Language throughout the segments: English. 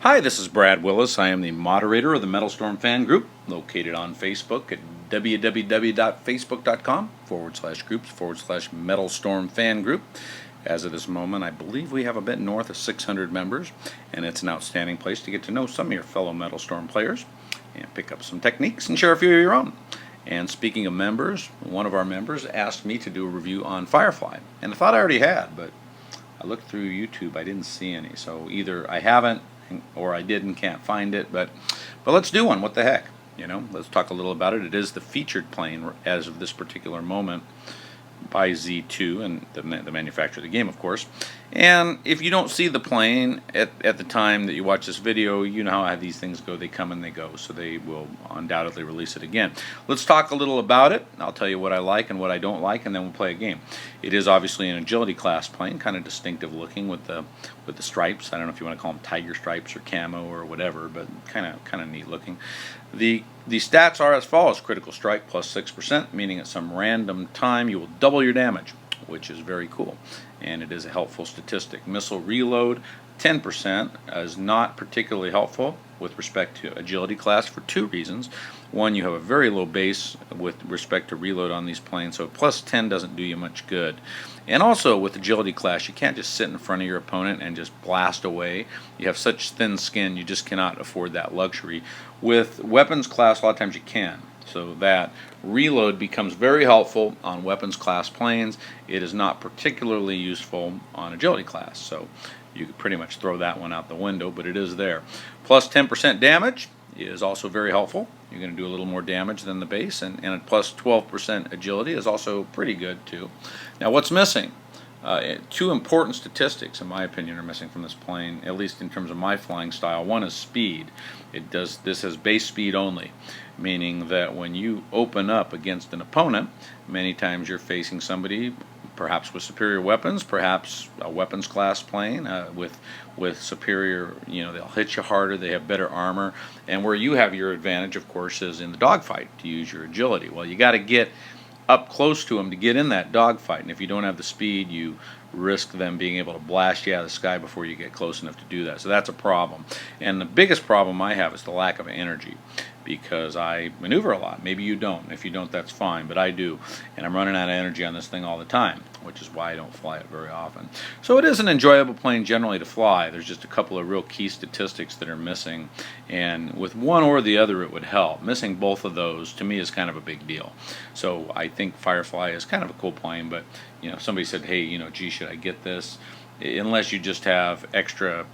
Hi, this is Brad Willis. I am the moderator of the MetalStorm fan group, located on Facebook at www.facebook.com/groups/MetalStorm fan group. As of this moment, I believe we have a bit north of 600 members, and it's an outstanding place to get to know some of your fellow MetalStorm players and pick up some techniques and share a few of your own. And speaking of members, one of our members asked me to do a review on Firefly, and I thought I already had, but I looked through YouTube, I didn't see any, so either I haven't or I did and can't find it, but let's do one. What the heck, let's talk a little about it. It is the featured plane as of this particular moment by Z2 and the manufacturer of the game, of course. And if you don't see the plane at the time that you watch this video, you know how these things go. They come and they go, so they will undoubtedly release it again. Let's talk a little about it. I'll tell you what I like and what I don't like, and then we'll play a game. It is obviously an agility class plane, kind of distinctive looking with the stripes. I don't know if you want to call them tiger stripes or camo or whatever, but kind of neat looking. The stats are as follows: critical strike plus 6%, meaning at some random time you will double your damage, which is very cool, and it is a helpful statistic. Missile reload 10% is not particularly helpful with respect to agility class for two reasons. One, you have a very low base with respect to reload on these planes, so plus 10 doesn't do you much good. And also with agility class, you can't just sit in front of your opponent and just blast away. You have such thin skin, you just cannot afford that luxury. With weapons class, a lot of times you can. So that reload becomes very helpful on weapons class planes. It is not particularly useful on agility class, so you could pretty much throw that one out the window, but it is there. Plus 10% damage is also very helpful. You're going to do a little more damage than the base, and a plus 12% agility is also pretty good too. Now what's missing? Two important statistics, in my opinion, are missing from this plane, at least in terms of my flying style. One is speed. This has base speed only, meaning that when you open up against an opponent, many times you're facing somebody perhaps with superior weapons, perhaps a weapons class plane with superior, they'll hit you harder, they have better armor, and where you have your advantage, of course, is in the dogfight to use your agility. Well, you got to get up close to them to get in that dogfight, and if you don't have the speed, you risk them being able to blast you out of the sky before you get close enough to do that. So that's a problem. And the biggest problem I have is the lack of energy, because I maneuver a lot. Maybe you don't. If you don't, that's fine, but I do. And I'm running out of energy on this thing all the time, which is why I don't fly it very often. So it is an enjoyable plane generally to fly. There's just a couple of real key statistics that are missing, and with one or the other it would help. Missing both of those to me is kind of a big deal. So I think Firefly is kind of a cool plane, but somebody said, hey, gee, should I get this? Unless you just have extra,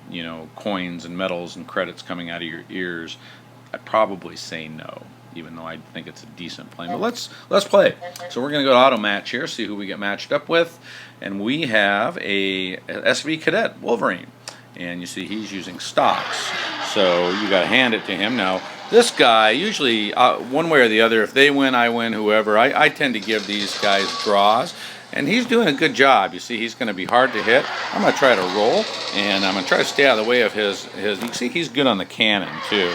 coins and medals and credits coming out of your ears, I'd probably say no, even though I think it's a decent plane. But let's play. So we're going to go to auto match here, see who we get matched up with, and we have a SV Cadet Wolverine, and you see he's using stocks, so you got to hand it to him. Now this guy usually one way or the other, if they win, I win, whoever. I tend to give these guys draws. And he's doing a good job. You see, he's going to be hard to hit. I'm going to try to roll, and I'm going to try to stay out of the way of his. You can see he's good on the cannon too.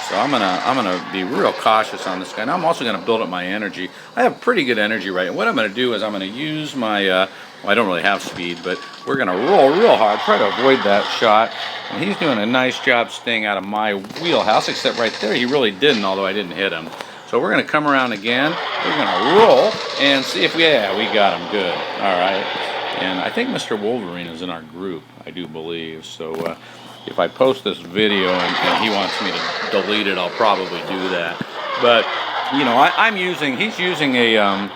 So I'm gonna be real cautious on this guy. Now I'm also going to build up my energy. I have pretty good energy right now. What I'm going to do is I'm going to use my. Well, I don't really have speed, but we're going to roll real hard, try to avoid that shot. And he's doing a nice job staying out of my wheelhouse, except right there he really didn't, although I didn't hit him. So we're going to come around again, we're going to roll, and see if we got him good. All right. And I think Mr. Wolverine is in our group, I do believe. So if I post this video and he wants me to delete it, I'll probably do that. But, he's using a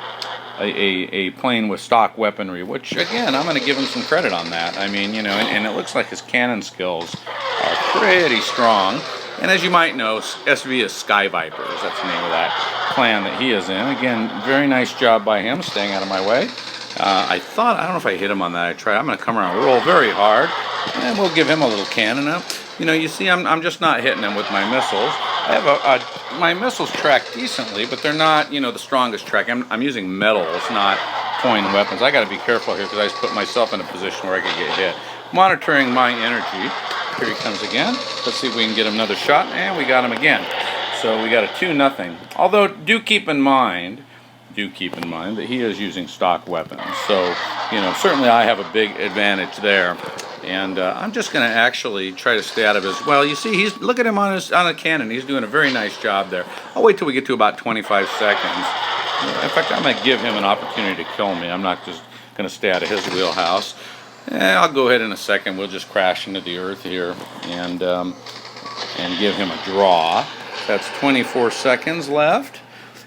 plane with stock weaponry, which, again, I'm going to give him some credit on that. I mean, and it looks like his cannon skills are pretty strong. And as you might know, SV is Sky Vipers. That's the name of that clan that he is in. Again, very nice job by him staying out of my way. I don't know if I hit him on that. I'm going to come around, roll very hard, and we'll give him a little cannon up. You see, I'm just not hitting him with my missiles. I have my missiles track decently, but they're not, the strongest track. I'm using metals, not coin weapons. I got to be careful here because I just put myself in a position where I could get hit. Monitoring my energy. Here he comes again. Let's see if we can get him another shot, and we got him again. So we got a 2-0. Although do keep in mind that he is using stock weapons. So certainly I have a big advantage there. And I'm just going to actually try to stay out of his. Well, you see, look at him on a cannon. He's doing a very nice job there. I'll wait till we get to about 25 seconds. In fact, I'm going to give him an opportunity to kill me. I'm not just going to stay out of his wheelhouse. I'll go ahead in a second. We'll just crash into the earth here and give him a draw. That's 24 seconds left.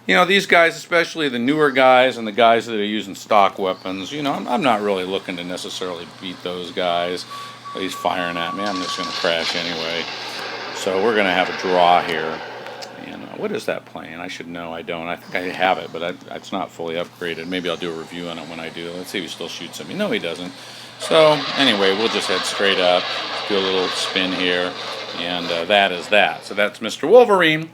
You know, these guys, especially the newer guys and the guys that are using stock weapons, you know, I'm not really looking to necessarily beat those guys. He's firing at me. I'm just going to crash anyway. So we're going to have a draw here. And what is that plane? I should know. I don't. I think I have it, but it's not fully upgraded. Maybe I'll do a review on it when I do. Let's see if he still shoots at me. No, he doesn't. So anyway, we'll just head straight up, do a little spin here, and that is that. So that's Mr. Wolverine.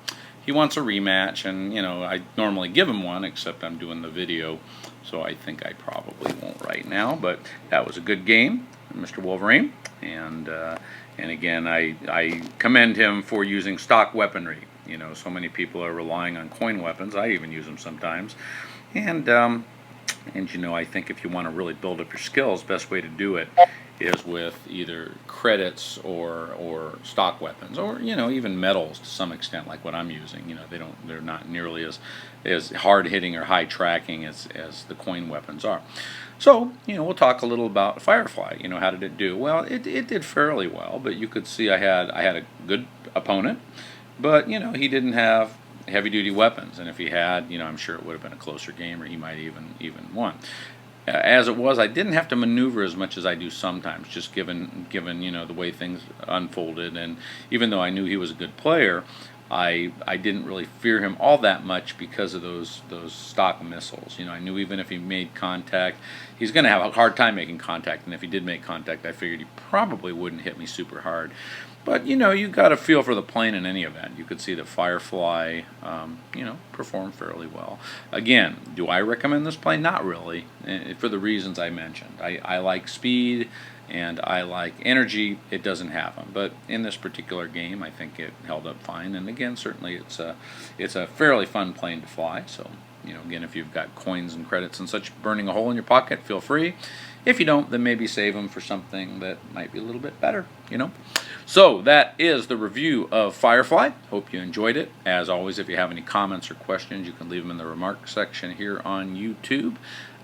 He wants a rematch, and you know, I normally give him one, except I'm doing the video, so I think I probably won't right now. But that was a good game, Mr. Wolverine, and again, I commend him for using stock weaponry. You know, so many people are relying on coin weapons. I even use them sometimes, and you know, I think if you want to really build up your skills, best way to do it is with either credits or stock weapons, or you know, even metals to some extent, like what I'm using. You know, they're not nearly as hard hitting or high tracking as the coin weapons are. So you know, we'll talk a little about Firefly. You know, how did it do? Well, it did fairly well, but you could see I had a good opponent, but you know, he didn't have heavy-duty weapons, and if he had, you know, I'm sure it would have been a closer game, or he might even won. As it was, I didn't have to maneuver as much as I do sometimes, just given you know, the way things unfolded, and even though I knew he was a good player, I didn't really fear him all that much because of those stock missiles. You know, I knew even if he made contact, he's going to have a hard time making contact, and if he did make contact, I figured he probably wouldn't hit me super hard. But you know, you got a feel for the plane in any event. You could see that Firefly, you know, performed fairly well. Again, do I recommend this plane? Not really, for the reasons I mentioned. I like speed and I like energy. It doesn't have them, but in this particular game, I think it held up fine. And again, certainly it's a fairly fun plane to fly. So you know, again, if you've got coins and credits and such burning a hole in your pocket, feel free. If you don't, then maybe save them for something that might be a little bit better, you know. So that is the review of Firefly. Hope you enjoyed it. As always, if you have any comments or questions, you can leave them in the remarks section here on YouTube.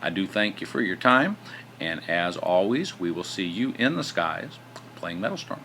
I do thank you for your time, and as always, we will see you in the skies playing MetalStorm.